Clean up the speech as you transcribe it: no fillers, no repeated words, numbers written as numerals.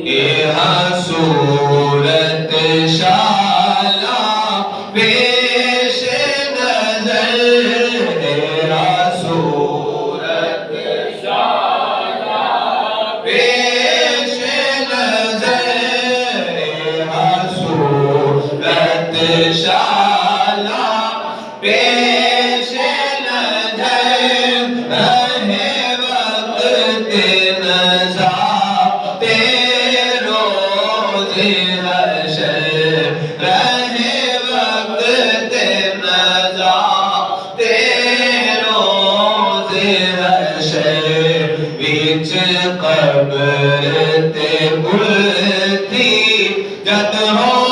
یہ صورت شالا پیش نظر تیرا صورت شالا پیش نظر تیرا صورت شالا پیش نظر رہے وقت نظر قبر تے بلتی جد ہو